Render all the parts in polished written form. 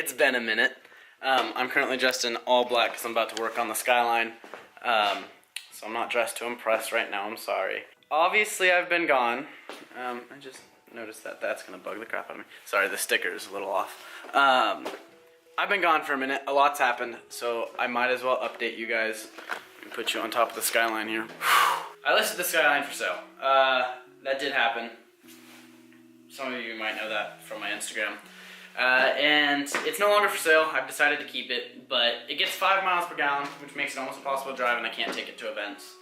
It's been a minute. I'm currently dressed in all black because I'm about to work on the Skyline. So I'm not dressed to impress right now, I'm sorry. Obviously I've been gone. I just noticed that that's gonna bug the crap out of me. Sorry, the sticker is a little off. I've been gone for a minute, a lot's happened, so I might as well update you guys and put you on top of the Skyline here. I listed the Skyline for sale. That did happen. Some of you might know that from my Instagram. And it's no longer for sale. I've decided to keep it, but it gets 5 miles per gallon, which makes it almost impossible to drive, and I can't take it to events.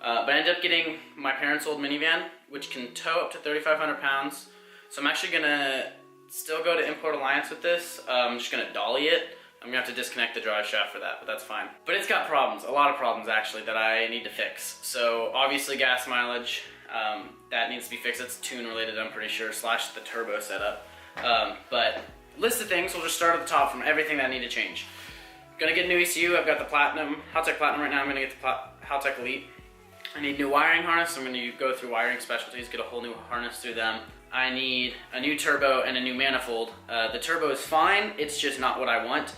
But I ended up getting my parents' old minivan, which can tow up to 3,500 pounds. So I'm actually gonna still go to Import Alliance with this. I'm just gonna dolly it. I'm gonna have to disconnect the drive shaft for that, but that's fine. But it's got problems, a lot of problems actually, that I need to fix. So obviously gas mileage, that needs to be fixed. It's tune related, I'm pretty sure, slash the turbo setup. But list of things, we'll just start at the top from everything that I need to change. Gonna get a new ECU. I've got the Platinum, Haltech Platinum right now. I'm gonna get the Haltech Elite. I need new wiring harness. I'm gonna go through wiring specialties, get a whole new harness through them. I need a new turbo and a new manifold. The turbo is fine, it's just not what I want.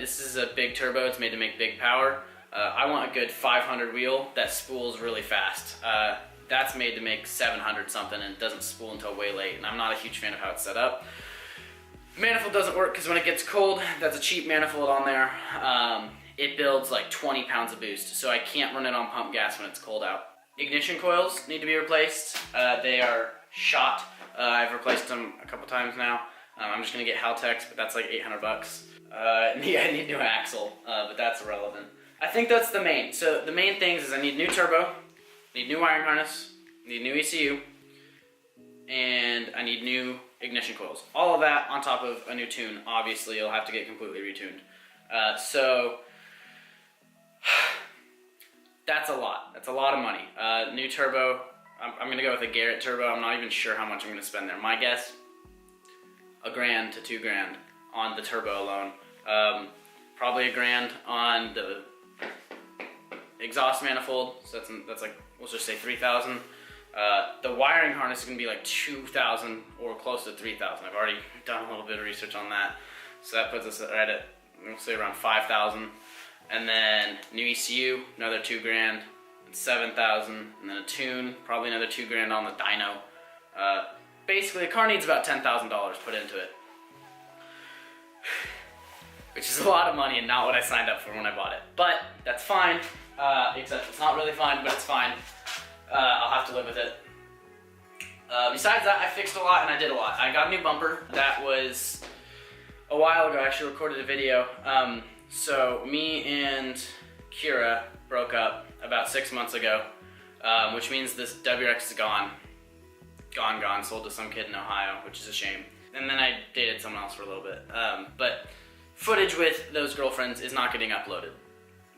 This is a big turbo, it's made to make big power. I want a good 500 wheel that spools really fast. That's made to make 700 something and it doesn't spool until way late, and I'm not a huge fan of how it's set up. Manifold doesn't work because when it gets cold, that's a cheap manifold on there. It builds like 20 pounds of boost, so I can't run it on pump gas when it's cold out. Ignition coils need to be replaced. They are shot. I've replaced them a couple times now. I'm just gonna get Haltech's, but that's like 800 bucks. Yeah, I need a new axle, but that's irrelevant. I think that's the main. So the main things is I need new turbo, need new wiring harness, need new ECU, and I need new ignition coils. All of that on top of a new tune. Obviously, you'll have to get completely retuned. So that's a lot. That's a lot of money. New turbo. I'm gonna go with a Garrett turbo. I'm not even sure how much I'm gonna spend there. My guess, $1,000 to $2,000 on the turbo alone. Probably $1,000 on the exhaust manifold. So that's like, we'll just say 3,000. The wiring harness is gonna be like 2,000 or close to 3,000. I've already done a little bit of research on that. So that puts us right at, we'll say around 5,000. And then new ECU, another $2,000, 7,000, and then a tune, probably another $2,000 on the dyno. Basically, a car needs about $10,000 put into it, which is a lot of money and not what I signed up for when I bought it. But that's fine, except it's not really fine, but it's fine. I'll have to live with it. Besides that, I fixed a lot and I did a lot. I got a new bumper. That was a while ago. I actually recorded a video. So me and Kira broke up about 6 months ago, which means this WRX is gone, sold to some kid in Ohio, which is a shame. And then I dated someone else for a little bit. But footage with those girlfriends is not getting uploaded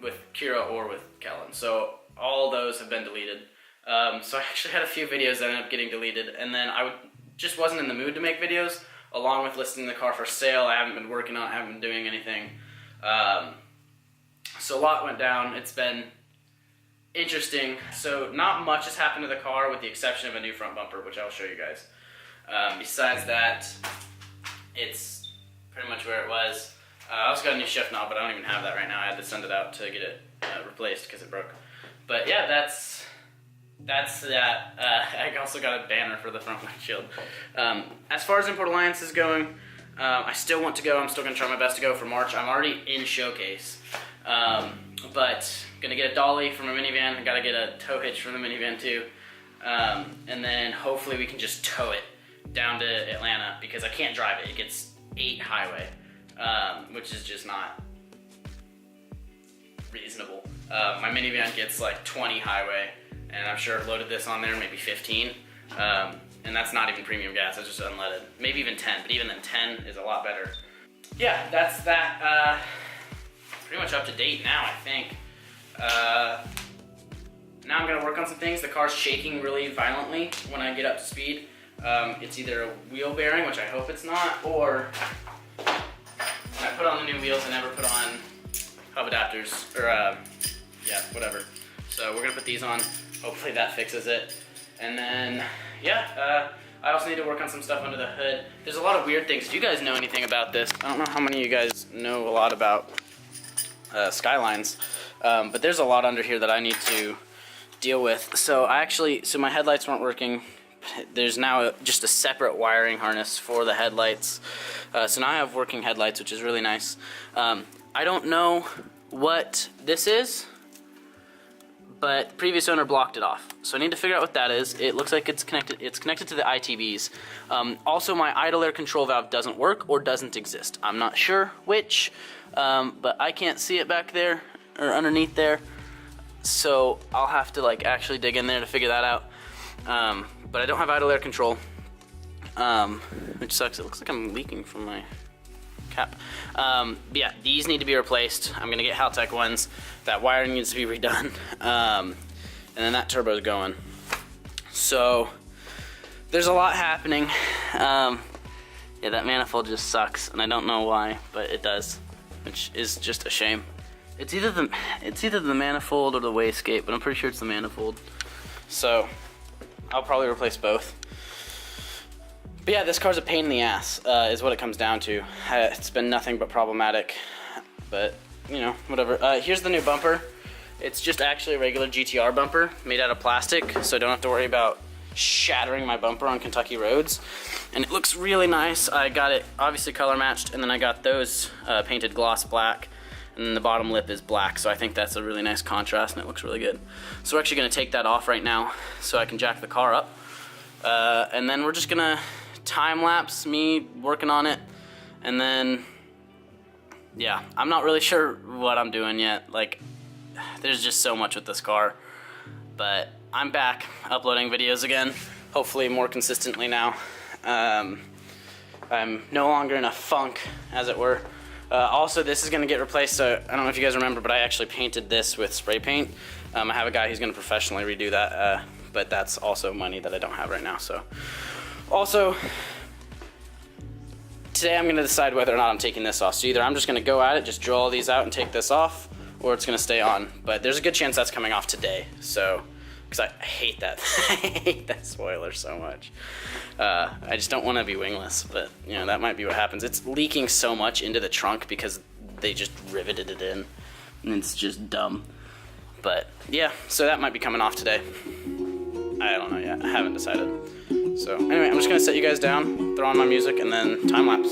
with Kira or with Kellen. So all those have been deleted. So I actually had a few videos that ended up getting deleted, and then I just wasn't in the mood to make videos, along with listing the car for sale. I haven't been working on it, I haven't been doing anything. So a lot went down. It's been interesting. So not much has happened to the car with the exception of a new front bumper, which I'll show you guys. Besides that, it's pretty much where it was. I also got a new shift knob, but I don't even have that right now. I had to send it out to get it replaced because it broke. But yeah, that's that. I also got a banner for the front windshield. As far as Import Alliance is going, I still want to go. I'm still going to try my best to go for March. I'm already in Showcase. But going to get a dolly from a minivan. I got to get a tow hitch from the minivan too. And then hopefully we can just tow it down to Atlanta because I can't drive it. It gets 8 highway, which is just not reasonable. My minivan gets like 20 highway, and I'm sure loaded this on there, maybe 15. And that's not even premium gas, it's just unleaded. Maybe even 10, but even then 10 is a lot better. Yeah, that's that. Pretty much up to date now, I think. Now I'm gonna work on some things. The car's shaking really violently when I get up to speed. It's either a wheel bearing, which I hope it's not, or when I put on the new wheels, I never put on hub adapters, or yeah, whatever. So we're gonna put these on. Hopefully that fixes it. And then, yeah, I also need to work on some stuff under the hood. There's a lot of weird things. Do you guys know anything about this? I don't know how many of you guys know a lot about Skylines, but there's a lot under here that I need to deal with. So my headlights weren't working. There's now just a separate wiring harness for the headlights. So now I have working headlights, which is really nice. I don't know what this is, but the previous owner blocked it off. So I need to figure out what that is. It looks like it's connected to the ITBs. Also, my idle air control valve doesn't work or doesn't exist. I'm not sure which, but I can't see it back there or underneath there. So I'll have to like actually dig in there to figure that out. But I don't have idle air control, which sucks. It looks like I'm leaking from my cap. But yeah, these need to be replaced. I'm gonna get Haltech ones. That wiring needs to be redone. And then that turbo's going. So there's a lot happening. Yeah, that manifold just sucks, and I don't know why, but it does, which is just a shame. It's either the manifold or the wastegate, but I'm pretty sure it's the manifold. So I'll probably replace both. But yeah, this car's a pain in the ass, is what it comes down to. It's been nothing but problematic, but you know, whatever. Here's the new bumper. It's just actually a regular GTR bumper made out of plastic, so I don't have to worry about shattering my bumper on Kentucky roads. And it looks really nice. I got it obviously color matched, and then I got those painted gloss black, and then the bottom lip is black, so I think that's a really nice contrast, and it looks really good. So we're actually gonna take that off right now so I can jack the car up. And then we're just gonna time lapse me working on it, and then yeah, I'm not really sure what I'm doing yet. Like, there's just so much with this car, but I'm back uploading videos again, hopefully more consistently now. I'm no longer in a funk, as it were. Also, this is gonna get replaced, so I don't know if you guys remember, but I actually painted this with spray paint. I have a guy who's gonna professionally redo that, but that's also money that I don't have right now, so. Also, today I'm gonna decide whether or not I'm taking this off. So either I'm just gonna go at it, just drill all these out and take this off, or it's gonna stay on. But there's a good chance that's coming off today, so, because I hate that, I hate that spoiler so much. I just don't wanna be wingless, but you know, that might be what happens. It's leaking so much into the trunk because they just riveted it in, and it's just dumb. But yeah, so that might be coming off today. I don't know yet, I haven't decided. So anyway, I'm just gonna set you guys down, throw on my music, and then time lapse.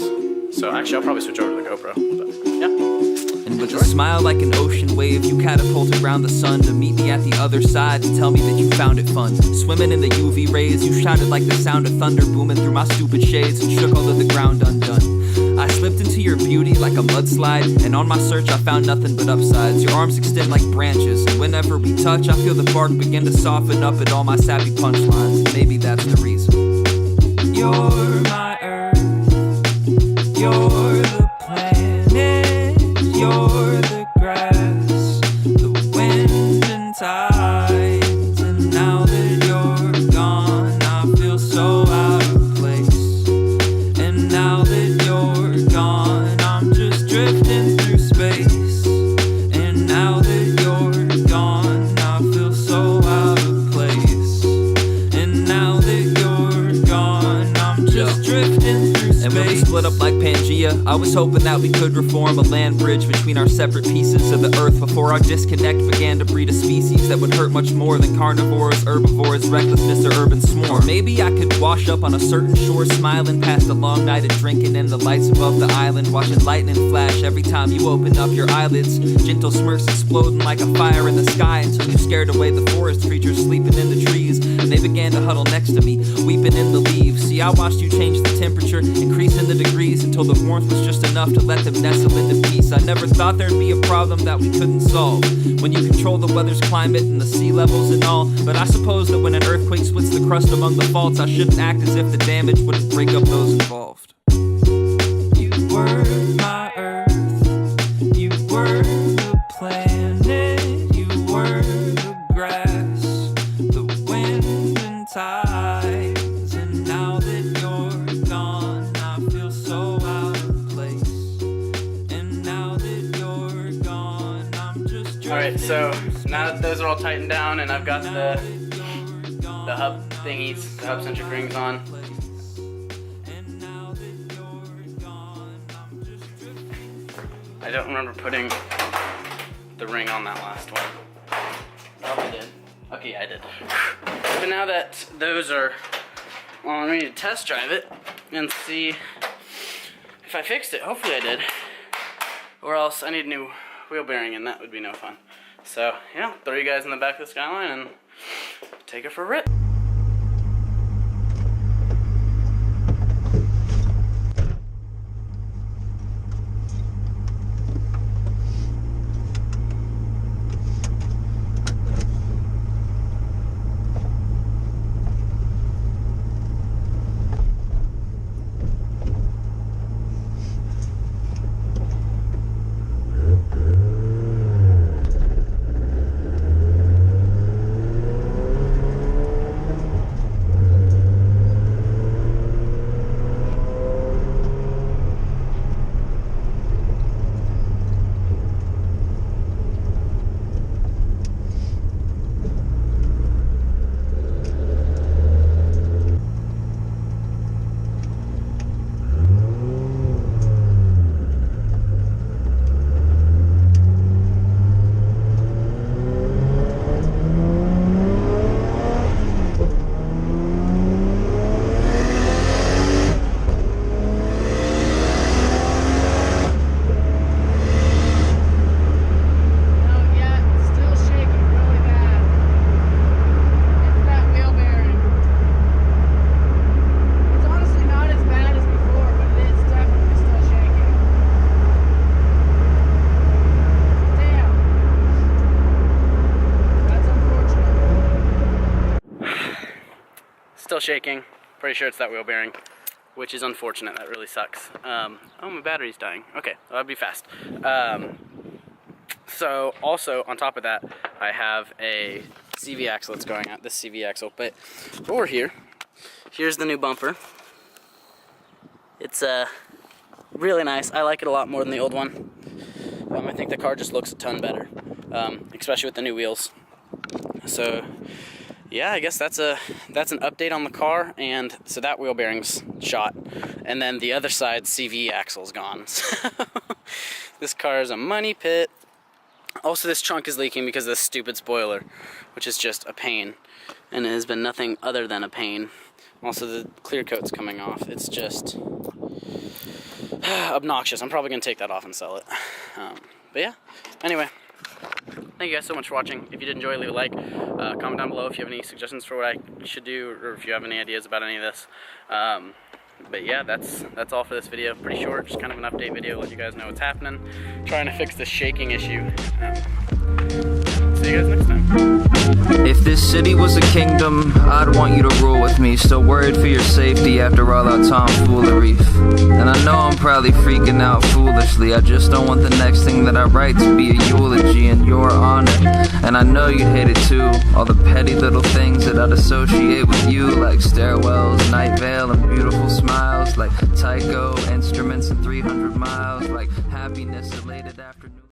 So actually, I'll probably switch over to the GoPro, but yeah. And with a smile like an ocean wave, you catapulted around the sun to meet me at the other side and tell me that you found it fun. Swimming in the UV rays, you shouted like the sound of thunder booming through my stupid shades and shook all of the ground undone. I slipped into your beauty like a mudslide, and on my search I found nothing but upsides. Your arms extend like branches, and whenever we touch I feel the bark begin to soften up at all my sappy punchlines. And maybe that's the reason. You're my earth, you're the planet, you're the grass, the wind and tides. And now that you're gone I feel so out of place. And now that you're gone I'm just drifting through space. And now that you're gone I feel so out of place. And now that you're gone I'm just drifting through space. And when we split up like Pangea, I was hoping that we could reform a land bridge between our separate pieces of the earth before our disconnect began to breed a species that would hurt much more than carnivores, herbivores, recklessness, or urban swarm. Or maybe I could wash up on a certain shore, smiling past a long night of drinking in the lights above the island, watching lightning flash every time you open up your eyelids. Gentle smirks exploding like a fire in the sky until you scared away the forest creatures sleeping in the trees, and they began to huddle next to me, weeping in the leaves. See, I watched you change the temperature, increasing the degrees until the warmth was just enough to let them nestle into peace. I never thought there'd be a problem that we couldn't solve when you control the weather's climate and the sea levels and all. But I suppose that when an earthquake splits the crust among the faults, I shouldn't act as if the damage wouldn't break up those involved. You were my earth, you were the planet, you were the grass, the wind and tides. And now that you're gone I feel so out of place. And now that you're gone I'm just drifting. Alright, so now that those are all tightened down and I've got the hub thingies, the hub centric rings on, I don't remember putting the ring on that last one. Probably did. Okay, I did. But now that those are on, we need to test drive it and see if I fixed it. Hopefully I did. Or else I need a new wheel bearing, and that would be no fun. So, yeah, throw you guys in the back of the Skyline and take it for a rip. Still shaking. Pretty sure it's that wheel bearing, which is unfortunate. That really sucks. Oh, my battery's dying. Okay, well, that'd be fast. So also on top of that, I have a CV axle that's going out. This CV axle, but over here, here's the new bumper. It's really nice. I like it a lot more than the old one. I think the car just looks a ton better, especially with the new wheels. So yeah, I guess that's an update on the car. And so that wheel bearing's shot, and then the other side CV axle's gone. So this car is a money pit. Also, this trunk is leaking because of this stupid spoiler, which is just a pain, and it has been nothing other than a pain. Also, the clear coat's coming off. It's just obnoxious. I'm probably gonna take that off and sell it. But yeah, anyway, thank you guys so much for watching. If you did enjoy, leave a like, comment down below if you have any suggestions for what I should do, or if you have any ideas about any of this. But yeah, that's all for this video. Pretty short, just kind of an update video, let you guys know what's happening. Trying to fix this shaking issue. See you guys next time. If this city was a kingdom, I'd want you to rule with me. Still worried for your safety after all our tomfoolery. And I know I'm probably freaking out foolishly. I just don't want the next thing that I write to be a eulogy in your honor. And I know you'd hate it too. All the petty little things that I'd associate with you, like stairwells, night veil, and beautiful smiles, like Tycho, instruments, and 300 miles, like happiness elated afternoon.